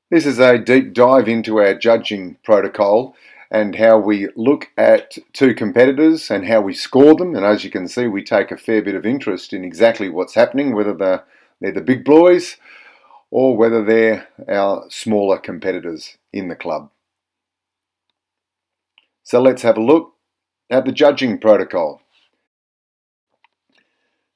This is a deep dive into our judging protocol and how we look at two competitors and how we score them. And as you can see, we take a fair bit of interest in exactly what's happening, whether they're the big boys or whether they're our smaller competitors in the club. So let's have a look at the judging protocol.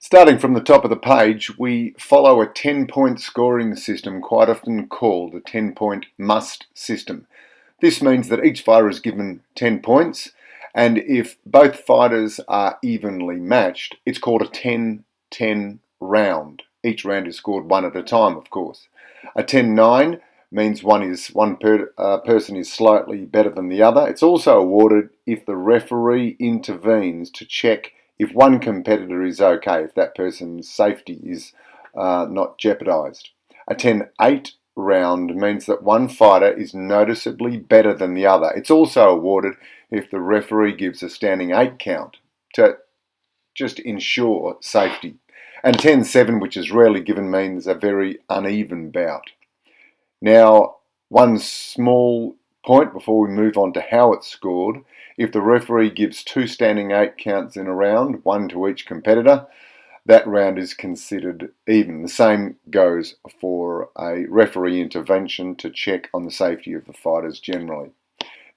Starting from the top of the page, we follow a 10-point scoring system, quite often called a 10-point must system. This means that each fighter is given 10 points, and if both fighters are evenly matched, it's called a 10-10 round. Each round is scored one at a time, of course. A 10-9 means one person is slightly better than the other. It's also awarded if the referee intervenes to check if one competitor is okay, if that person's safety is not jeopardised. A 10-8 round means that one fighter is noticeably better than the other. It's also awarded if the referee gives a standing 8 count to just ensure safety. And 10-7, which is rarely given, means a very uneven bout. Now, one small point before we move on to how it's scored. If the referee gives 2 standing 8 counts in a round, one to each competitor, that round is considered even. The same goes for a referee intervention to check on the safety of the fighters generally.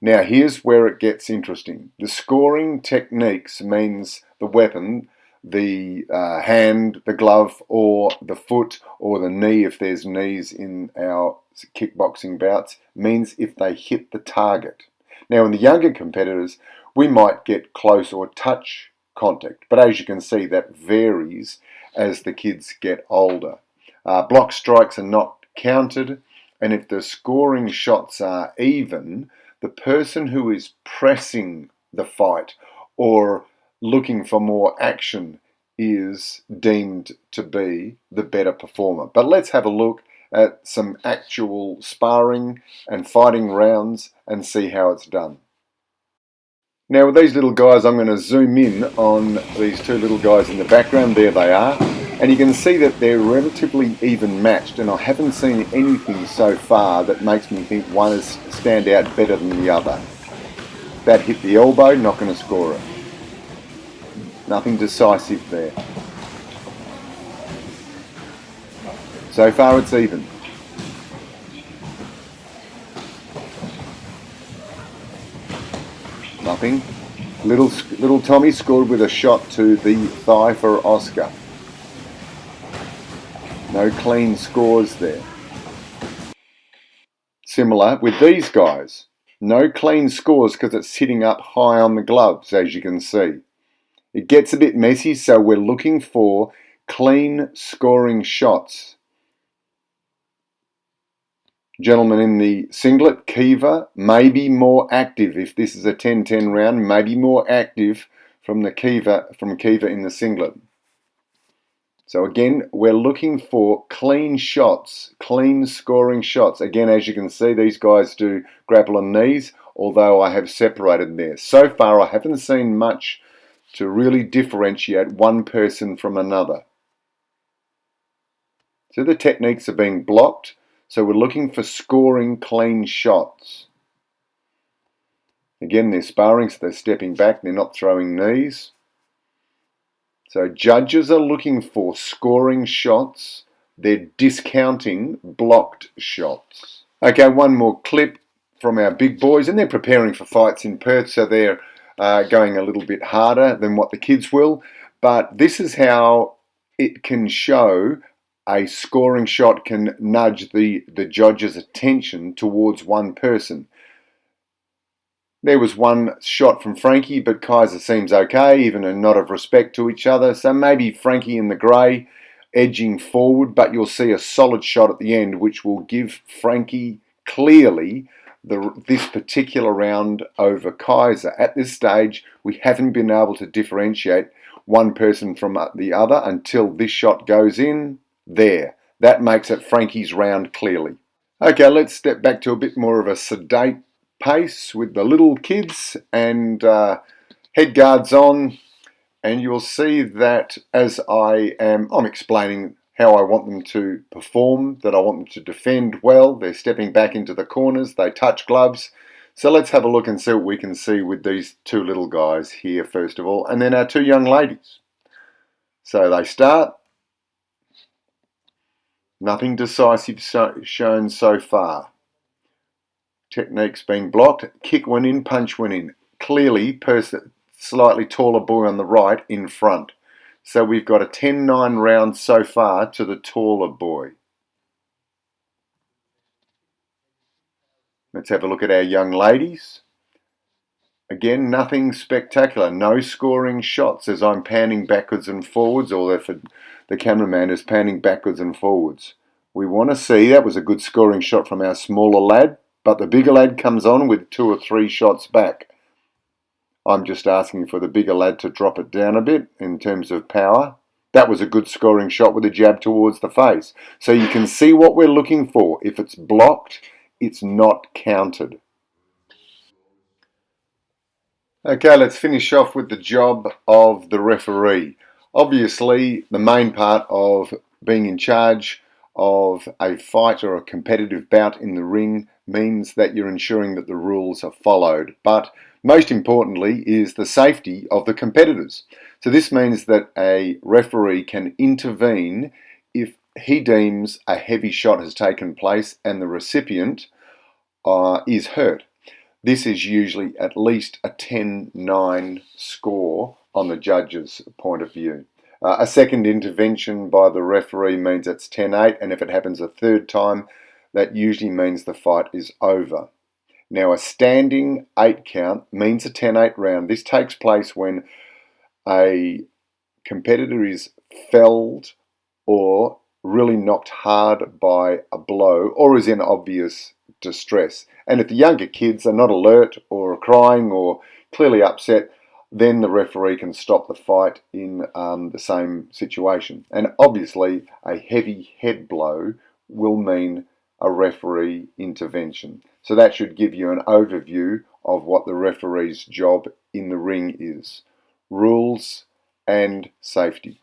Now here's where it gets interesting. The scoring techniques means the weapon, the hand, the glove, or the foot, or the knee if there's knees in our kickboxing bouts, means if they hit the target. Now in the younger competitors, we might get close or touch contact, but as you can see, that varies as the kids get older. Block strikes are not counted, and if the scoring shots are even, the person who is pressing the fight or looking for more action is deemed to be the better performer. But let's have a look at some actual sparring and fighting rounds and see how it's done. Now with these little guys, I'm going to zoom in on these two little guys in the background. There they are. And you can see that they're relatively even matched, and I haven't seen anything so far that makes me think one is stand out better than the other. That hit the elbow, not going to score it. Nothing decisive there. So far it's even. Nothing. Little Tommy scored with a shot to the thigh for Oscar. No clean scores there. Similar with these guys. No clean scores because it's sitting up high on the gloves, as you can see. It gets a bit messy, so we're looking for clean scoring shots. Gentleman in the singlet, Kiva, may be more active. If this is a 10-10 round, may be more active from Kiva in the singlet. So again, we're looking for clean shots, clean scoring shots. Again, as you can see, these guys do grapple on knees, although I have separated there. So far, I haven't seen much to really differentiate one person from another. So the techniques are being blocked. So we're looking for scoring clean shots. Again, they're sparring, so they're stepping back. They're not throwing knees. So judges are looking for scoring shots. They're discounting blocked shots. Okay, one more clip from our big boys, and they're preparing for fights in Perth, so they're going a little bit harder than what the kids will. But this is how it can show a scoring shot can nudge the judge's attention towards one person. There was one shot from Frankie, but Kaiser seems okay, even a nod of respect to each other. So maybe Frankie in the grey edging forward, but you'll see a solid shot at the end, which will give Frankie clearly this particular round over Kaiser. At this stage, we haven't been able to differentiate one person from the other until this shot goes in. There. That makes it Frankie's round clearly. Okay, let's step back to a bit more of a sedate pace with the little kids and head guards on, and you'll see that as I'm explaining how I want them to perform, that I want them to defend well. They're stepping back into the corners, they touch gloves. So let's have a look and see what we can see with these two little guys here first of all, and then our two young ladies. So they start. Nothing decisive shown so far. Techniques being blocked. Kick went in, punch went in. Clearly, slightly taller boy on the right in front. So we've got a 10-9 round so far to the taller boy. Let's have a look at our young ladies. Again, nothing spectacular. No scoring shots as I'm panning backwards and forwards, or if the cameraman is panning backwards and forwards. We want to see, that was a good scoring shot from our smaller lad, but the bigger lad comes on with 2 or 3 shots back. I'm just asking for the bigger lad to drop it down a bit in terms of power. That was a good scoring shot with a jab towards the face. So you can see what we're looking for. If it's blocked, it's not counted. Okay, let's finish off with the job of the referee. Obviously, the main part of being in charge of a fight or a competitive bout in the ring means that you're ensuring that the rules are followed. But most importantly is the safety of the competitors. So this means that a referee can intervene if he deems a heavy shot has taken place and the recipient is hurt. This is usually at least a 10-9 score on the judge's point of view. A second intervention by the referee means it's 10-8, and if it happens a third time, that usually means the fight is over. Now, a standing 8 count means a 10-8 round. This takes place when a competitor is felled or really knocked hard by a blow or is in obvious distress. And if the younger kids are not alert or crying or clearly upset, then the referee can stop the fight in the same situation. And obviously, a heavy head blow will mean a referee intervention. So that should give you an overview of what the referee's job in the ring is. Rules and safety.